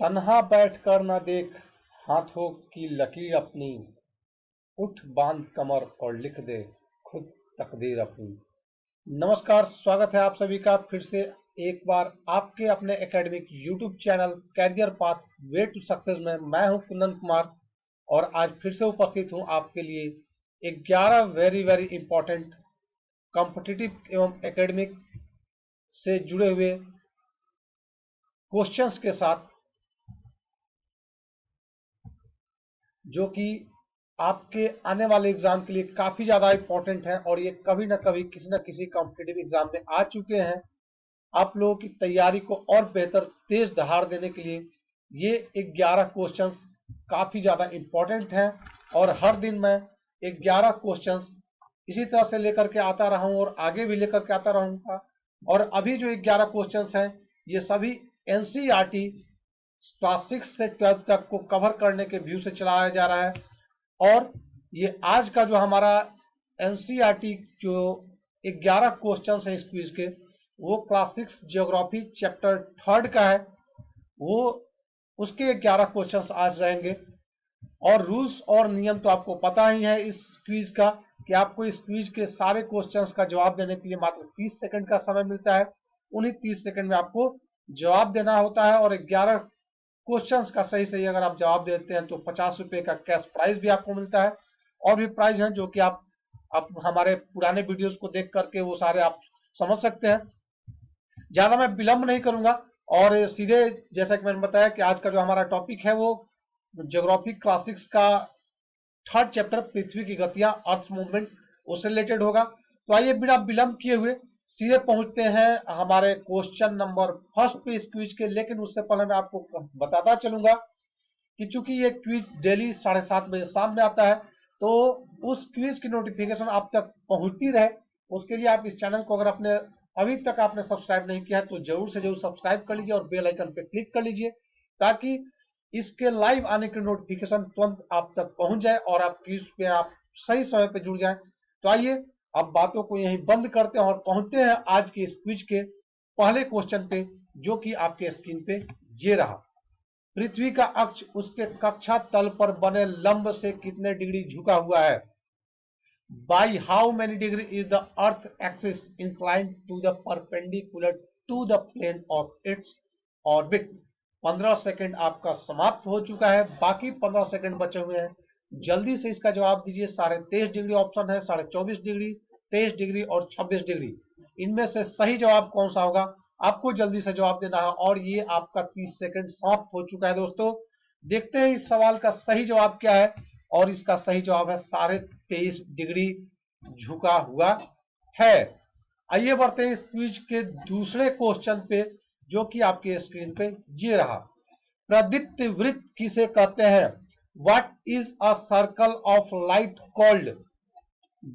तन्हा बैठकर न देख हाथों की लकीर अपनी, उठ बांध कमर और लिख दे खुद तकदीर अपनी। नमस्कार, स्वागत है आप सभी का फिर से एक बार आपके अपने academic YouTube channel career path way to success में। मैं हूं कुंदन कुमार और आज फिर से उपस्थित हूं आपके लिए 11 वेरी वेरी इंपॉर्टेंट कॉम्पिटिटिव एवं एकेडमिक से जुड़े हुए क्वेश्चंस के साथ, जो कि आपके आने वाले एग्जाम के लिए काफी ज्यादा इंपॉर्टेंट है और ये कभी ना कभी किसी न किसी कॉम्पिटिटिव एग्जाम में आ चुके हैं। आप लोगों की तैयारी को और बेहतर तेज धार देने के लिए ये 11 क्वेश्चंस काफी ज्यादा इंपॉर्टेंट हैं और हर दिन मैं 11 क्वेश्चंस इसी तरह से लेकर के आता रहा हूं और आगे भी लेकर के आता रहूंगा। और अभी जो 11 क्वेश्चंस हैं ये सभी एनसीईआरटी क्लास 6 से 12 तक को कवर करने के व्यू से चलाया जा रहा है। और ये आज का जो हमारा एनसीईआरटी जो 11 क्वेश्चंस हैं इस क्विज के, वो क्लास 6 ज्योग्राफी चैप्टर 3 का है। वो उसके 11 क्वेश्चंस आज रहेंगे। और रूल्स और नियम तो आपको पता ही है इस क्विज का, कि आपको इस क्विज के सारे क्वेश्चंस का जवाब देने के लिए मात्र 30 सेकंड का समय मिलता है। उन्हीं 30 सेकंड में आपको जवाब देना होता है और 11 क्वेश्चंस का सही सही अगर आप जवाब देते हैं तो 50 रुपए का कैश प्राइज भी आपको मिलता है। और भी प्राइज हैं जो कि आप हमारे पुराने वीडियोस को देख करके वो सारे आप समझ सकते हैं। ज्यादा मैं विलंब नहीं करूंगा और सीधे, जैसा कि मैंने बताया कि आज का जो हमारा टॉपिक है वो ज्योग्राफी क्लासिक्स का 3rd चैप्टर पृथ्वी की गतियां, अर्थ मूवमेंट, उससे रिलेटेड होगा। तो आइए बिना विलंब किए हुए सीधे पहुंचते हैं हमारे क्वेश्चन नंबर फर्स्ट पे इस क्विज के। लेकिन उससे पहले मैं आपको बताता चलूंगा कि चूंकि ये क्विज डेली 7:30 बजे शाम में आता है, तो उस क्विज की नोटिफिकेशन आप तक पहुंचती रहे उसके लिए आप इस चैनल को अगर अपने अभी तक आपने सब्सक्राइब नहीं किया है तो जरूर से जरूर सब्सक्राइब कर लीजिए और बेल आइकन पे क्लिक कर लीजिए, ताकि इसके लाइव आने की नोटिफिकेशन तुरंत आप तक पहुंच जाए और आप क्विज पे आप सही समय पे जुड़ जाए। तो आइए अब बातों को यहीं बंद करते हैं और पहुंचते हैं आज के इस क्विज के पहले क्वेश्चन पे, जो कि आपके स्क्रीन पे ये रहा। पृथ्वी का अक्ष उसके कक्षा तल पर बने लंब से कितने डिग्री झुका हुआ है? By how many degree is the earth axis inclined to the perpendicular to the plane of its orbit? 15 second आपका समाप्त हो चुका है, बाकी 15 सेकंड बचे हुए हैं। जल्दी से इसका जवाब दीजिए। 23.5 डिग्री ऑप्शन है, 24.5 डिग्री, 23 डिग्री और 26 डिग्री। इनमें से सही जवाब कौन सा होगा? आपको जल्दी से जवाब देना है और ये आपका 30 सेकंड समाप्त हो चुका है। दोस्तों देखते हैं इस सवाल का सही जवाब क्या है और इसका सही जवाब है 23.5 डिग्री झुका हुआ है। आइए बढ़ते हैं इस क्विज के दूसरे क्वेश्चन पे, जो कि आपके स्क्रीन पे ये रहा। प्रदीप्त वृत्त किसे कहते हैं? What is a circle of light called?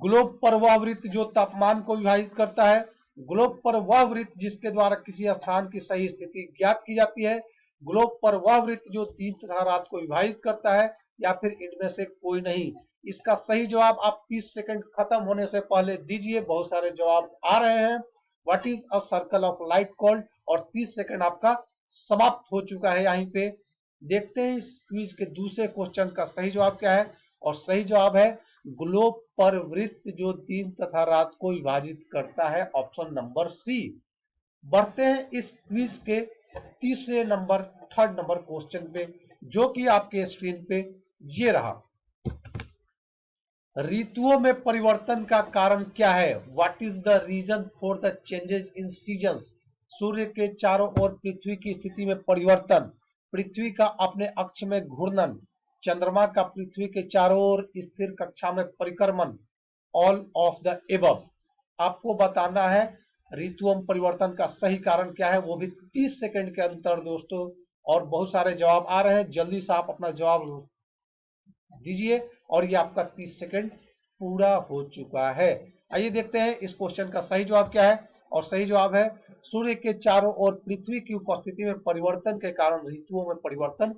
Globe पर वह वृत्त जो तापमान को विभाजित करता है, ग्लोब पर वह वृत्त जिसके द्वारा किसी स्थान की सही स्थिति ज्ञात की जाती है, ग्लोब पर वह वृत्त जो दिन तथा रात को विभाजित करता है, या फिर इनमें से कोई नहीं। इसका सही जवाब आप 30 सेकंड खत्म होने से पहले दीजिए। बहुत सारे जवाब आ रहे हैं। What is a circle of light called, और 30 सेकंड आपका समाप्त हो चुका है। यहीं पे देखते हैं इस क्विज के दूसरे क्वेश्चन का सही जवाब क्या है, और सही जवाब है ग्लोब पर वृत्त जो दिन तथा रात को विभाजित करता है, ऑप्शन नंबर सी। बढ़ते हैं इस क्विज के तीसरे नंबर, 3rd नंबर क्वेश्चन पे, जो कि आपके स्क्रीन पे ये रहा। ऋतुओं में परिवर्तन का कारण क्या है? What is the reason for the changes in seasons? सूर्य के चारों ओर पृथ्वी की स्थिति में परिवर्तन, पृथ्वी का अपने अक्ष में घूर्णन, चंद्रमा का पृथ्वी के चारों ओर स्थिर कक्षा में परिक्रमण, ऑल ऑफ द एबव। आपको बताना है ऋतुओं में परिवर्तन का सही कारण क्या है, वो भी 30 सेकंड के अंतर दोस्तों। और बहुत सारे जवाब आ रहे हैं, जल्दी से आप अपना जवाब दीजिए और ये आपका 30 सेकंड पूरा हो चुका है। आइए देखते हैं इस क्वेश्चन का सही जवाब क्या है, और सही जवाब है सूर्य के चारों ओर पृथ्वी की उपस्थिति में परिवर्तन के कारण ऋतुओं में परिवर्तन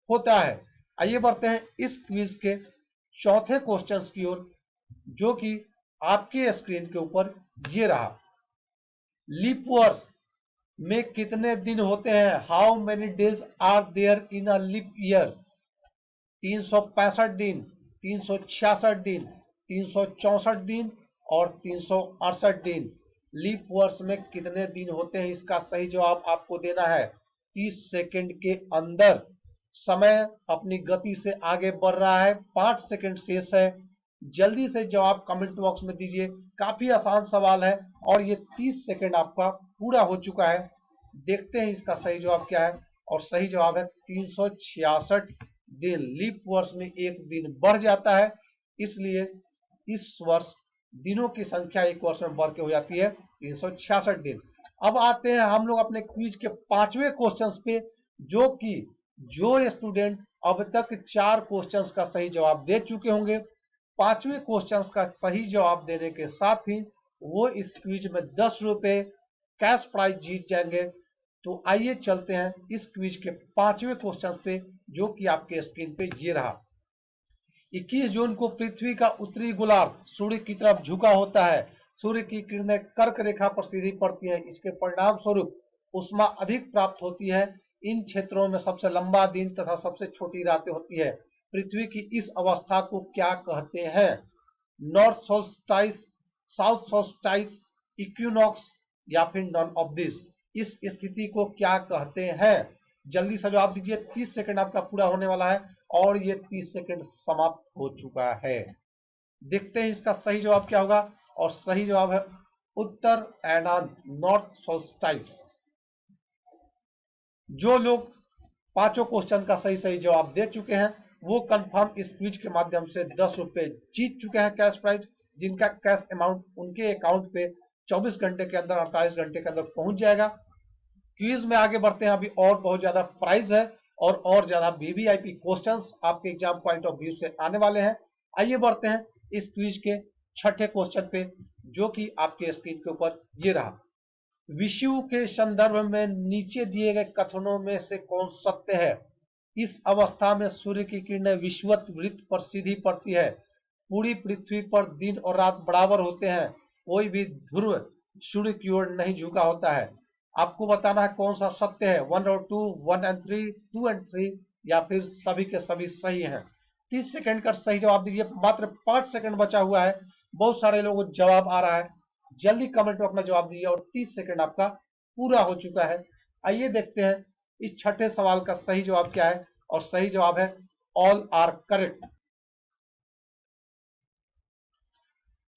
होता है। आइए बढ़ते हैं इस क्विज के चौथे क्वेश्चन की ओर, जो कि आपके स्क्रीन के ऊपर ये रहा। लीप वर्ष में कितने दिन होते हैं? How many days are there in a leap year? 365 दिन, 366 दिन, 364 दिन और 368 दिन। लीप वर्ष में कितने दिन होते हैं? इसका सही जवाब आपको देना है 30 सेकंड के अंदर। समय अपनी गति से आगे बढ़ रहा है, 5 सेकंड शेष है। जल्दी से जवाब कमेंट बॉक्स में दीजिए। काफी आसान सवाल है और ये 30 सेकंड आपका पूरा हो चुका है। देखते हैं इसका सही जवाब क्या है। और सही जवाब है 366 दिन। लीप वर्ष में एक दिन बढ़ जाता है, इसलिए इस वर्ष दिनों की संख्या एक वर्ष में बढ़ के हो जाती है 366 दिन। अब आते हैं हम लोग अपने क्विज के 5वें क्वेश्चन पे, जो स्टूडेंट अब तक 4 क्वेश्चंस का सही जवाब दे चुके होंगे, 5वें क्वेश्चंस का सही जवाब देने के साथ ही वो इस क्विज में 10 रुपए कैश प्राइज जीत जाएंगे। तो आइए चलते हैं इस क्विज के 5वें क्वेश्चन पे, जो कि आपके स्क्रीन पे ये रहा। 21 जून को पृथ्वी का उत्तरी गोलार्ध सूर्य की तरफ झुका होता है। सूर्य की किरणें कर्क रेखा पर सीधी पड़ती हैं। इसके परिणाम स्वरूप उष्मा अधिक प्राप्त होती है। इन क्षेत्रों में सबसे लंबा दिन तथा सबसे छोटी रातें होती है। पृथ्वी की इस अवस्था को क्या कहते हैं? North solstice, south solstice, equinox या फिर नॉन ऑफ दिस। इस स्थिति को क्या कहते हैं? जल्दी से जवाब दीजिए। 30 सेकंड आपका पूरा होने वाला है और ये 30 सेकंड समाप्त हो चुका है। देखते हैं इसका सही जवाब क्या होगा। और सही जवाब है उत्तर एनान, नॉर्थ सोल्स्टाइस। जो लोग पांचों क्वेश्चन का सही सही जवाब दे चुके हैं वो कंफर्म इस क्विज के माध्यम से 10 रुपए जीत चुके हैं कैश प्राइज, जिनका कैश अमाउंट उनके अकाउंट पे 24 घंटे के अंदर, 48 घंटे के अंदर पहुंच जाएगा। क्विज में आगे बढ़ते हैं। अभी और बहुत ज्यादा प्राइज है और ज्यादा वीवीआईपी क्वेश्चंस आपके एग्जाम पॉइंट ऑफ व्यू से आने वाले हैं। आइए बढ़ते हैं इस क्विज के 6ठे क्वेश्चन पे, जो कि आपके स्क्रीन के ऊपर ये रहा। विषुव के संदर्भ में नीचे दिए गए कथनों में से कौन सत्य है? इस अवस्था में सूर्य की किरणें विषुवत वृत्त पर सीधी पड़ती है। पूरी पृथ्वी पर दिन और रात बराबर होते हैं। कोई भी ध्रुव सूर्य की ओर नहीं झुका होता है। आपको बताना है कौन सा सत्य है। 1 और 2, 1 एंड 3, 2 एंड 3, या फिर सभी के सभी सही हैं। 30 सेकंड का सही जवाब दीजिए। मात्र 5 सेकंड बचा हुआ है। बहुत सारे लोगों को जवाब आ रहा है। जल्दी कमेंट में अपना जवाब दीजिए और 30 सेकंड आपका पूरा हो चुका है। आइए देखते हैं इस 6ठे सवाल का सही जवाब क्या है। और सही जवाब है ऑल आर करेक्ट।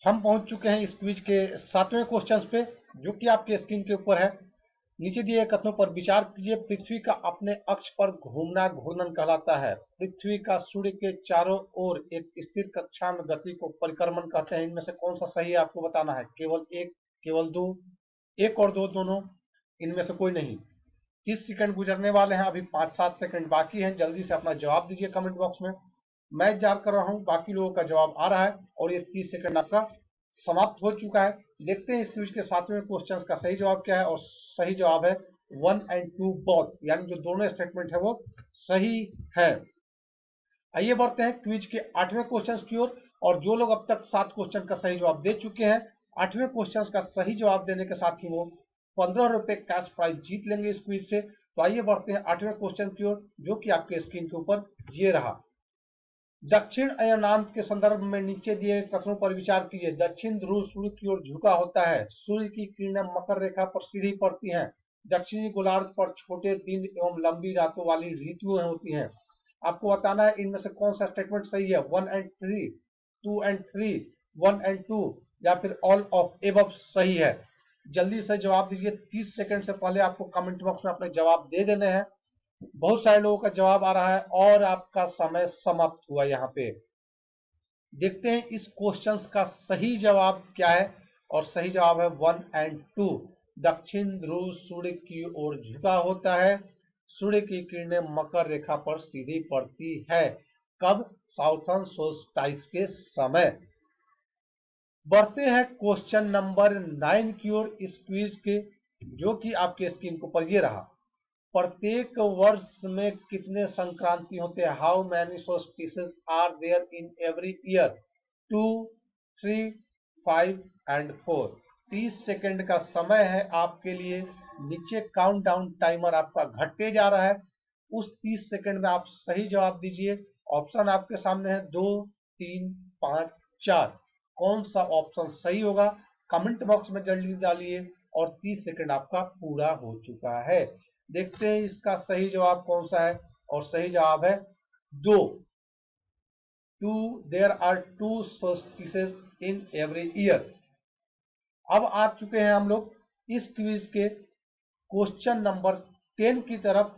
हम पहुंच चुके हैं इस क्विज के 7वें क्वेश्चन पे, जो कि आपके स्क्रीन के ऊपर है। नीचे दिए कथनों पर विचार कीजिए। पृथ्वी का अपने अक्ष पर घूमना घूर्णन कहलाता है। पृथ्वी का सूर्य के चारों ओर एक स्थिर कक्षा में गति को परिक्रमण कहते हैं। इनमें से कौन सा सही है आपको बताना है। केवल एक, केवल दो, एक और दो दोनों, इनमें से कोई नहीं। 30 सेकंड गुजरने वाले हैं। अभी 5-7 सेकंड बाकी हैं। जल्दी से अपना जवाब दीजिए कमेंट बॉक्स में। मैं इंतजार कर रहा हूं, बाकी लोगों का जवाब आ रहा है और ये 30 सेकंड आपका समाप्त हो चुका है। देखते हैं इस क्विज के 7वें क्वेश्चन का सही जवाब क्या है। और सही जवाब है 1 एंड 2 बोथ, यानी जो दोनों स्टेटमेंट है वो सही है। आइए बढ़ते हैं क्विज के 8वें क्वेश्चन की ओर। और जो लोग अब तक 7 क्वेश्चन का सही जवाब दे चुके हैं, 8वें क्वेश्चन का सही जवाब देने के साथ ही वो 15 रुपए कैश प्राइज जीत लेंगे इस क्विज से। तो आइए बढ़ते हैं 8वें क्वेश्चन की ओर, जो कि आपके स्क्रीन के ऊपर ये रहा। दक्षिण अयनांत के संदर्भ में नीचे दिए कथनों पर विचार कीजिए। दक्षिण ध्रुव सूर्य की ओर झुका होता है। सूर्य की किरणें मकर रेखा पर सीधी पड़ती हैं। दक्षिणी गोलार्ध पर छोटे दिन एवं लंबी रातों वाली ऋतुएं होती हैं। आपको बताना है इनमें से कौन सा स्टेटमेंट सही है। 1 एंड 3, 2 एंड 3, 1 एंड 2, या फिर ऑल ऑफ एबव सही है। जल्दी से जवाब दीजिए। 30 सेकंड से पहले आपको कमेंट बॉक्स में अपने जवाब दे देने हैं। बहुत सारे लोगों का जवाब आ रहा है और आपका समय समाप्त हुआ। यहाँ पे देखते हैं इस क्वेश्चन का सही जवाब क्या है। और सही जवाब है 1 एंड 2। दक्षिण ध्रुव सूर्य की ओर झुका होता है। सूर्य की किरणें मकर रेखा पर सीधी पड़ती है। कब? साउथर्न सोल्स्टाइस के समय। बढ़ते हैं क्वेश्चन नंबर 9 की ओर इस क्विज के, जो कि आपके स्क्रीन के ऊपर ये रहा। प्रत्येक वर्ष में कितने संक्रांति होते हैं? How many solstices are there in every year? 2, 3, 5 and 4। 30 second का समय है आपके लिए। नीचे काउंटडाउन टाइमर आपका घटते जा रहा है। उस 30 सेकंड में आप सही जवाब दीजिए। ऑप्शन आपके सामने है 2, 3, 5, 4। कौन सा ऑप्शन सही होगा कमेंट बॉक्स में जल्दी डालिए। और 30 सेकंड आपका पूरा हो चुका है। देखते हैं इसका सही जवाब कौन सा है। और सही जवाब है 2। There are 2 solstices in every year. अब आ चुके हैं हम लोग इस क्विज के क्वेश्चन नंबर 10 की तरफ।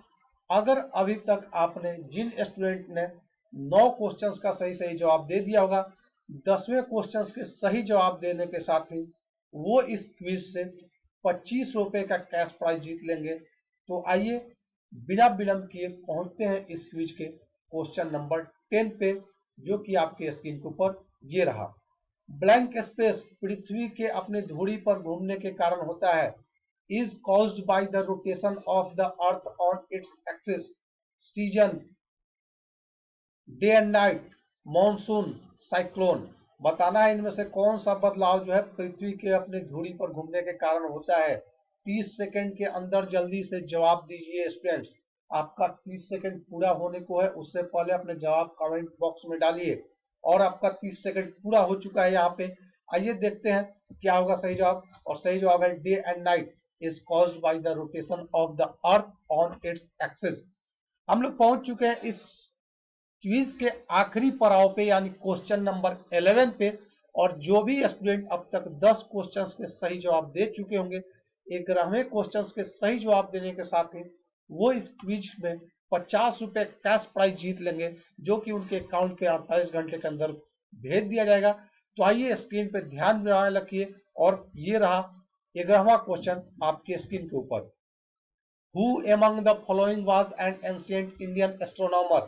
अगर अभी तक आपने जिन स्टूडेंट ने 9 क्वेश्चंस का सही सही जवाब दे दिया होगा, 10वें क्वेश्चंस के सही जवाब देने के साथ ही वो इस क्विज से 25 रुपए का कैश प्राइज जीत लेंगे। तो आइए बिना विलंब किए पहुंचते हैं इस क्विज के क्वेश्चन नंबर 10 पे, जो कि आपके स्क्रीन के ऊपर ये रहा। ब्लैंक स्पेस पृथ्वी के अपनी धुरी पर घूमने के कारण होता है। Is caused by the rotation of the earth on its axis, season, day and night, monsoon, cyclone. बताना है इनमें से कौन सा बदलाव जो है पृथ्वी के अपनी धुरी पर घूमने के कारण होता है। 30 सेकंड के अंदर जल्दी से जवाब दीजिए स्टूडेंट्स। आपका 30 सेकंड पूरा होने को है, उससे पहले अपने जवाब कमेंट बॉक्स में डालिए। और आपका 30 सेकंड पूरा हो चुका है यहाँ पे। आइए देखते हैं क्या होगा सही जवाब। और सही जवाब है day and night is caused by the rotation of the earth on its axis. हम लोग पहुंच चुके हैं इस क्विज के आखिरी पड़ाव पे, यानी क्वेश्चन नंबर 11 पे। और जो भी स्टूडेंट अब तक 10 क्वेश्चंस के सही जवाब दे चुके होंगे, 11वें क्वेश्चंस के सही जवाब देने के साथ ही वो इस क्विज में 50 रुपए कैश प्राइज जीत लेंगे, जो कि उनके अकाउंट पे 48 घंटे के अंदर भेज दिया जाएगा। तो आइए स्क्रीन पे ध्यान बनाए रखिए। और ये रहा 11वां क्वेश्चन आपके स्क्रीन के ऊपर। Who among the following was an ancient Indian astronomer.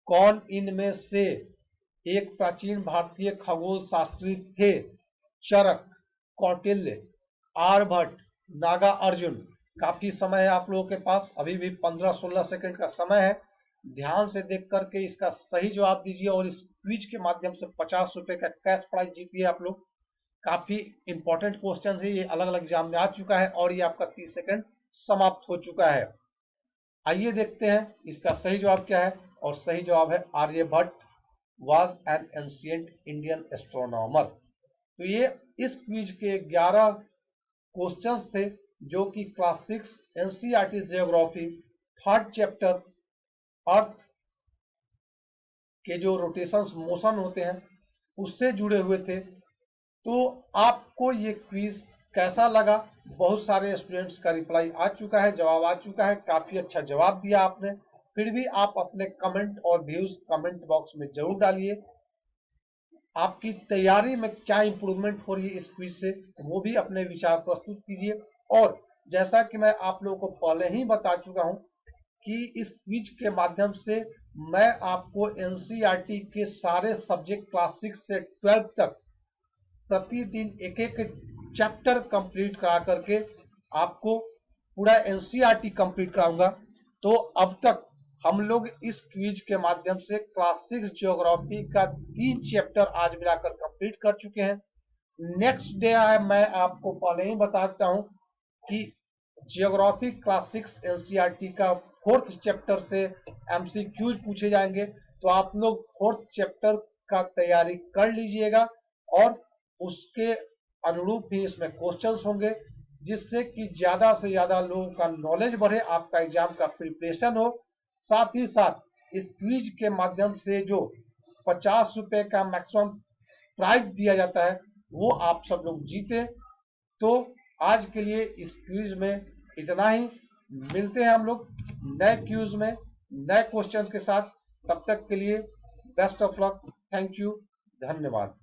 कौन इनमें से एक प्राचीन भारतीय खगोल शास्त्री थे। चरक, कौटिल्य, आर्यभट्ट, नागा अर्जुन। काफी समय है आप लोगों के पास, अभी भी 15-16 सेकंड का समय है। ध्यान से देख करके इसका सही जवाब दीजिए और इस क्विज के माध्यम से 50 रुपए का कैश प्राइज जीतिए आप लोग। काफी इंपॉर्टेंट क्वेश्चन है, ये अलग अलग एग्जाम में आ चुका है और ये आपका 30 सेकंड समाप्त हो चुका है। आइए देखते हैं इसका सही जवाब क्या है। और सही जवाब है Aryabhata was an ancient Indian astronomer. तो ये इस क्विज के 11 क्वेश्चंस थे, जो कि class 6 NCERT geography 3rd chapter earth के जो रोटेशंस मोशन होते हैं उससे जुड़े हुए थे। तो आपको ये क्विज कैसा लगा। बहुत सारे स्टूडेंट्स का रिप्लाई आ चुका है, जवाब आ चुका है, काफी अच्छा जवाब दिया आपने। फिर भी आप अपने कमेंट और व्यूज कमेंट बॉक्स में जरूर डालिए। आपकी तैयारी में क्या इंप्रूवमेंट हो रही है इस क्विज से, वो भी अपने विचार प्रस्तुत कीजिए। और जैसा कि मैं आप लोगों को पहले ही बता चुका हूं कि इस क्विज के माध्यम से मैं आपको एनसीईआरटी के सारे सब्जेक्ट क्लास 6 से 12 तक प्रतिदिन एक एक चैप्टर कंप्लीट करा करके आपको पूरा एनसीईआरटी कंप्लीट कराऊंगा। तो अब तक हम लोग इस क्विज के माध्यम से क्लास 6 ज्योग्राफी का 3 चैप्टर आज मिलाकर कंप्लीट कर चुके हैं। नेक्स्ट डे मैं आपको पहले ही बताता हूं कि ज्योग्राफी क्लास 6 एनसीईआरटी का 4th चैप्टर से एमसीक्यूज पूछे जाएंगे। तो आप लोग 4th चैप्टर का तैयारी कर लीजिएगा और उसके अनुरूप भी इसमें क्वेश्चंस होंगे, जिससे कि ज्यादा से ज्यादा लोगों का नॉलेज बढ़े, आपका एग्जाम का प्रिपरेशन हो। साथ ही साथ इस क्विज के माध्यम से जो 50 रुपए का मैक्सिमम प्राइज दिया जाता है वो आप सब लोग जीते। तो आज के लिए इस क्विज में इतना ही। मिलते हैं हम लोग नए क्विज में नए क्वेश्चन के साथ। तब तक के लिए best of luck. Thank you, धन्यवाद।